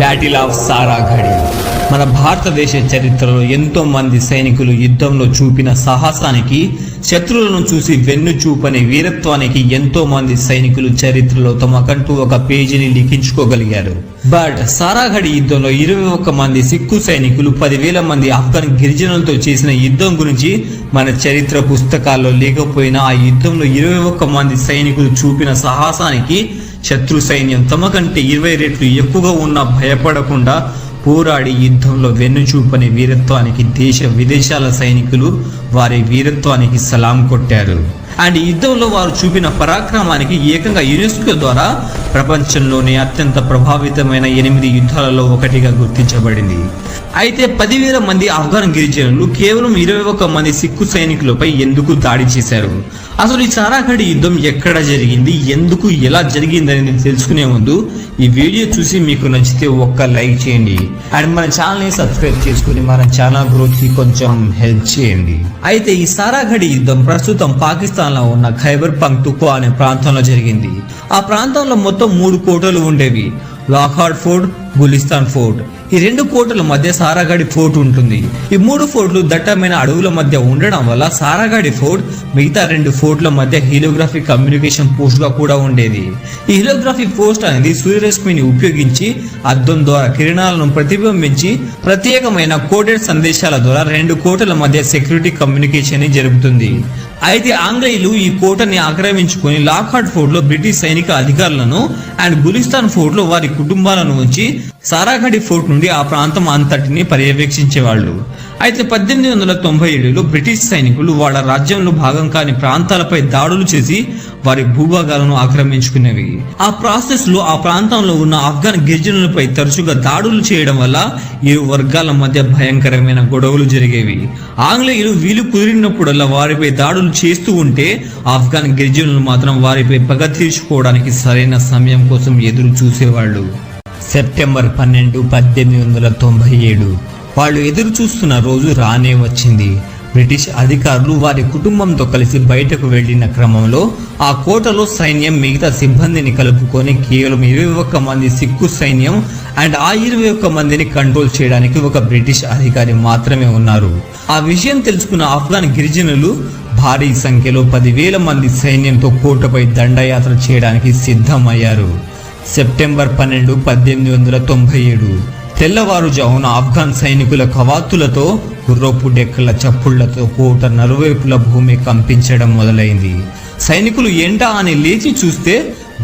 Battle of Saragarhi. మన భారతదేశ చరిత్రలో ఎంతో మంది సైనికులు యుద్ధంలో చూపిన సాహసానికి, శత్రువులను చూసి వెన్ను చూపని వీరత్వానికి ఎంతో మంది సైనికులు చరిత్రలో తమకంటూ ఒక పేజీని లిఖించుకోగలిగారు. బట్ సారాఘడి యుద్ధంలో 21 మంది సిక్కు సైనికులు 10,000 మంది ఆఫ్ఘన్ గిరిజనులతో చేసిన యుద్ధం గురించి మన చరిత్ర పుస్తకాల్లో లేకపోయినా, ఆ యుద్ధంలో 21 మంది సైనికులు చూపిన సాహసానికి శత్రు సైన్యం తమ కంటే 20 రెట్లు ఎక్కువగా ఉన్నా భయపడకుండా పోరాడి యుద్ధంలో వెన్నుచూపని వీరత్వానికి దేశ విదేశాల సైనికులు వారి వీరత్వానికి సలాం కొట్టారు. అండ్ యుద్ధంలో వారు చూపిన పరాక్రమానికి ఏకంగా యునెస్కో ద్వారా ప్రపంచంలోనే అత్యంత ప్రభావితమైన 8 యుద్ధాలలో ఒకటిగా గుర్తించబడింది. అయితే 10,000 మంది ఆఫ్ఘన్ గిరిజనులు కేవలం 21 మంది సిక్కు సైనికులపై ఎందుకు దాడి చేశారు? అసలు ఈ సారాఘడి యుద్ధం ఎక్కడ జరిగింది, ఎందుకు, ఎలా జరిగిందని తెలుసుకునే ముందు ఈ వీడియో చూసి మీకు నచ్చితే ఒక్క లైక్ చేయండి అండ్ మన ఛానల్ని సబ్స్క్రైబ్ చేసుకుని మన ఛానల్ గ్రోత్ కి కొంచెం హెల్ప్ చేయండి. అయితే ఈ సారాఘడి యుద్ధం ప్రస్తుతం పాకిస్తాన్ లో ఉన్న ఖైబర్ పఖ్తూన్ఖ్వా అనే ప్రాంతంలో జరిగింది. ఆ ప్రాంతంలో మొత్తం 3 కోటలు ఉండేవి. లాక్హార్ట్ ఫోర్ట్, గులిస్తాన్ ఫోర్ట్. ఈ 2 కోటల మధ్య సారాఘడి ఫోర్ట్ ఉంటుంది. ఈ 3 ఫోర్ట్లు దట్టమైన అడవుల మధ్య ఉండడం వల్ల సారాఘడి ఫోర్ట్ మిగతా 2 ఫోర్ట్ల మధ్య హీలియోగ్రఫిక్ కమ్యూనికేషన్ పోస్ట్ గా కూడా ఉండేది. ఈ హీలియోగ్రఫిక్ పోస్ట్ అనేది సూర్యరశ్మిని ఉపయోగించి అద్దం ద్వారా కిరణాలను ప్రతిబింబించి ప్రత్యేకమైన కోడెడ్ సందేశాల ద్వారా 2 కోటల మధ్య సెక్యూరిటీ కమ్యూనికేషన్ జరుగుతుంది. అయితే ఆంగ్లేయులు ఈ కోటని ఆక్రమించుకొని లాక్హార్ట్ ఫోర్ట్ లో బ్రిటిష్ సైనిక అధికారులను అండ్ గులిస్తాన్ ఫోర్ట్ లో వారి కుటుంబాలను ఉంచి సారాఘడి ఫోర్ట్ నుండి ఆ ప్రాంతం అంతటిని పర్యవేక్షించేవాళ్ళు. అయితే 1897లో బ్రిటిష్ సైనికులు వాళ్ళ రాజ్యంలో భాగం కాని ప్రాంతాలపై దాడులు చేసి వారి భూభాగాలను ఆక్రమించుకునేవి. ఆ ప్రాసెస్ లో ఆ ప్రాంతంలో ఉన్న ఆఫ్ఘన్ గిరిజనులపై తరచుగా దాడులు చేయడం వల్ల 2 వర్గాల మధ్య భయంకరమైన గొడవలు జరిగేవి. ఆంగ్లేయులు వీలు కుదిరినప్పుడల్లా వారిపై దాడులు చేస్తూ ఉంటే ఆఫ్ఘన్ గిరిజనులు మాత్రం వారిపై పగ తీర్చుకోవడానికి సరైన సమయం కోసం ఎదురు చూసేవాళ్ళు. సెప్టెంబర్ 12, 1897 వాళ్ళు ఎదురు చూస్తున్న రోజు రానే వచ్చింది. బ్రిటిష్ అధికారులు వారి కుటుంబంతో కలిసి బయటకు వెళ్లిన క్రమంలో ఆ కోటలో సైన్యం మిగతా సిబ్బందిని కలుపుకొని కేవలం 21 మంది సిక్కు సైన్యం అండ్ ఆ 21 మందిని కంట్రోల్ చేయడానికి ఒక బ్రిటిష్ అధికారి మాత్రమే ఉన్నారు. ఆ విషయం తెలుసుకున్న ఆఫ్ఘన్ గిరిజనులు భారీ సంఖ్యలో 10,000 మంది సైన్యంతో కోటపై దండయాత్ర చేయడానికి సిద్ధమయ్యారు. సెప్టెంబర్ 12, 1897 తెల్లవారుజామున ఆఫ్ఘన్ సైనికుల కవాతులతో, గుర్రపు డెక్కల చప్పుళ్లతో కోట నలువైపుల భూమి కంపించడం మొదలైంది. సైనికులు ఏంటా అని లేచి చూస్తే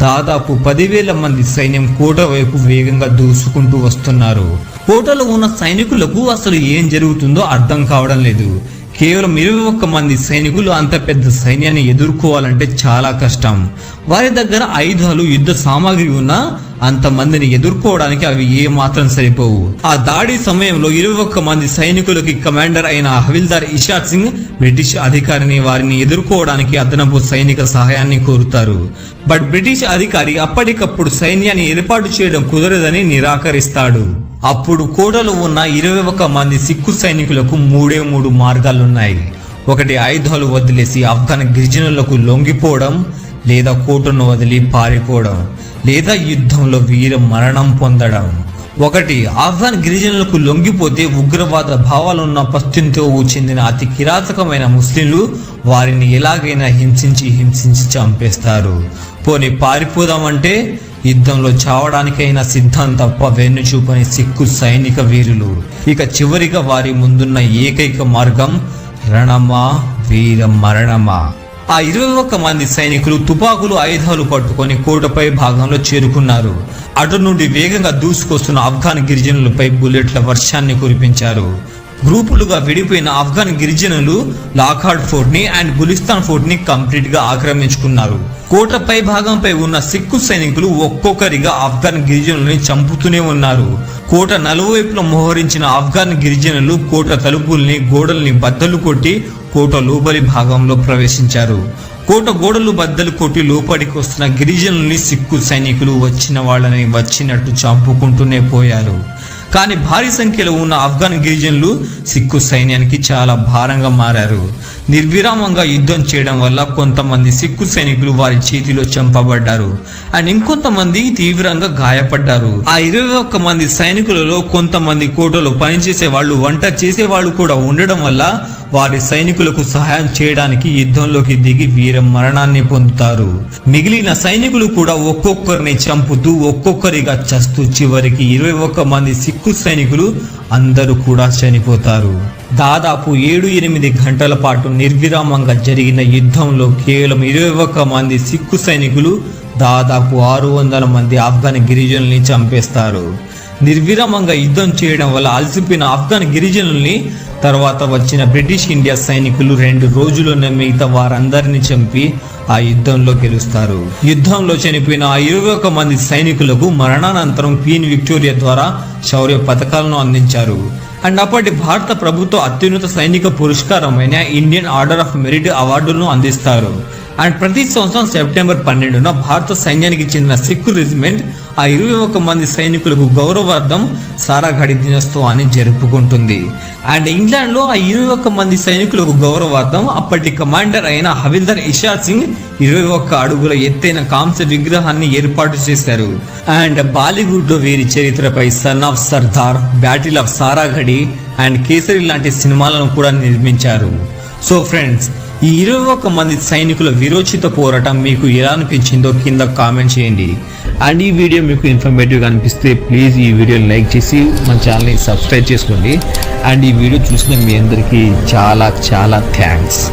దాదాపు 10,000 మంది సైన్యం కోట వైపు వేగంగా దూసుకుంటూ వస్తున్నారు. కోటలో ఉన్న సైనికులకు అసలు ఏం జరుగుతుందో అర్థం కావడం లేదు. కేవలం 21 మంది సైనికులు అంత పెద్ద సైన్యాన్ని ఎదుర్కోవాలంటే చాలా కష్టం. వారి దగ్గర ఆయుధాలు, యుద్ధ సామాగ్రి ఉన్నా అంతమందిని ఎదుర్కోవడానికి అవి ఏ మాత్రం సరిపోవు. ఆ దాడి సమయంలో 21 మంది సైనికులకి కమాండర్ అయిన హవిల్దార్ ఇషాక్ సింగ్ బ్రిటిష్ అధికారిని వారిని ఎదుర్కోవడానికి అదనపు సైనిక సహాయాన్ని కోరుతారు. బట్ బ్రిటిష్ అధికారి అప్పటికప్పుడు సైన్యాన్ని ఏర్పాటు చేయడం కుదరదని నిరాకరిస్తాడు. అప్పుడు కోటలో ఉన్న 21 మంది సిక్కు సైనికులకు 3 మార్గాలున్నాయి. ఒకటి ఆయుధాలు వదిలేసి ఆఫ్ఘన్ గిరిజనులకు లొంగిపోవడం, లేదా కోటను వదిలి పారిపోవడం, లేదా యుద్ధంలో వీర మరణం పొందడం. ఒకటి, ఆఫ్ఘన్ గిరిజనులకు లొంగిపోతే ఉగ్రవాద భావాలున్న పశ్చిమకు చెందిన అతి కిరాతకమైన ముస్లింలు వారిని ఎలాగైనా హింసించి చంపేస్తారు. పోనీ పారిపోదామంటే యుద్ధంలో చావడానికైనా సిద్ధం తప్ప వెన్ను చూపని సిక్కు సైనిక వీరులు. ఇక చివరిగా వారి ముందున్న ఏకైక మార్గం రణమా వీర మరణమా. ఆ 21 మంది సైనికులు తుపాకులు, ఆయుధాలు పట్టుకొని కోటపై భాగంలో చేరుకున్నారు. అటు నుండి వేగంగా దూసుకొస్తున్న ఆఫ్ఘన్ గిరిజనులపై బుల్లెట్ల వర్షాన్ని కురిపించారు. గ్రూపులుగా విడిపోయిన ఆఫ్ఘన్ గిరిజనులు లాక్హార్ట్ ఫోర్ట్ ని అండ్ గులిస్తాన్ ఫోర్ట్ ని కంప్లీట్ గా ఆక్రమించుకున్నారు. కోటపై భాగంపై ఉన్న సిక్కు సైనికులు ఒక్కొక్కరిగా ఆఫ్ఘన్ గిరిజనుల్ని చంపుతూనే ఉన్నారు. కోట నలువైపులా మోహరించిన ఆఫ్ఘన్ గిరిజనులు కోట తలుపుల్ని, గోడల్ని బద్దలు కొట్టి కోట లోపలి భాగంలో ప్రవేశించారు. కోట గోడలు బద్దలు కొట్టి లోపలికి వస్తున్న గిరిజనుల్ని సిక్కు సైనికులు వచ్చిన వాళ్ళని వచ్చినట్టు చంపుకుంటూనే పోయారు. కానీ భారీ సంఖ్యలో ఉన్న ఆఫ్ఘన్ గిరిజనులు సిక్కు సైన్యానికి చాలా భారంగా మారారు. నిర్విరామంగా యుద్ధం చేయడం వల్ల కొంతమంది సిక్కు సైనికులు వారి చేతిలో చంపబడ్డారు అండ్ ఇంకొంతమంది తీవ్రంగా గాయపడ్డారు. ఆ 21 మంది సైనికులలో కొంతమంది కోటలో పనిచేసే వాళ్ళు, వంట చేసే వాళ్ళు కూడా ఉండడం వల్ల వారి సైనికులకు సహాయం చేయడానికి యుద్ధంలోకి దిగి వీర మరణాన్ని పొందుతారు. మిగిలిన సైనికులు కూడా ఒక్కొక్కరిని చంపుతూ ఒక్కొక్కరిగా చస్తూ చివరికి 21 మంది సిక్కు సైనికులు అందరూ కూడా చనిపోతారు. దాదాపు 7-8 గంటల పాటు నిర్విరామంగా జరిగిన యుద్ధంలో కేవలం 21 మంది సిక్కు సైనికులు దాదాపు 600 మంది ఆఫ్ఘన్ గిరిజనుల్ని చంపేస్తారు. నిర్విరామంగా యుద్ధం చేయడం వల్ల అలసిపోయిన ఆఫ్ఘన్ గిరిజనుల్ని తర్వాత వచ్చిన బ్రిటిష్ ఇండియా సైనికులు 2 రోజుల్లోనే మిగతా వారందరినీ చంపి ఆ యుద్ధంలో గెలుస్తారు. యుద్ధంలో చనిపోయిన ఆ 21 మంది సైనికులకు మరణానంతరం క్వీన్ విక్టోరియా ద్వారా శౌర్య పథకాలను అందించారు అండ్ అప్పటి భారత ప్రభుత్వ అత్యున్నత సైనిక పురస్కారమైన ఇండియన్ ఆర్డర్ ఆఫ్ మెరిట్ అవార్డును అందిస్తారు. అండ్ ప్రతి సంవత్సరం సెప్టెంబర్ 12న భారత సైన్యానికి చెందిన సిక్కు రెజిమెంట్ ఆ 21 మంది సైనికులకు గౌరవార్థం సారాఘడి దినోత్సవాన్ని జరుపుకుంటుంది. అండ్ ఇంగ్లాండ్ లో ఆ 21 మంది సైనికులకు గౌరవార్థం అప్పటి కమాండర్ అయిన హవిల్దార్ ఇషార్ సింగ్ 21 అడుగుల ఎత్తైన కాంస్య విగ్రహాన్ని ఏర్పాటు చేశారు. అండ్ బాలీవుడ్ లో వీరి చరిత్రపై son of Sardaar, battle of Saragarhi and Kesari లాంటి సినిమాలను కూడా నిర్మించారు. సో ఫ్రెండ్స్, ఈ 21 మంది సైనికుల విరోచిత పోరాటం మీకు ఎలా అనిపించిందో కింద కామెంట్ చేయండి. అండ్ ఈ వీడియో మీకు ఇన్ఫర్మేటివ్గా అనిపిస్తే ప్లీజ్ ఈ వీడియోని లైక్ చేసి మన ఛానల్ని సబ్స్క్రైబ్ చేసుకోండి. అండ్ ఈ వీడియో చూసిన మీ అందరికీ చాలా చాలా థ్యాంక్స్.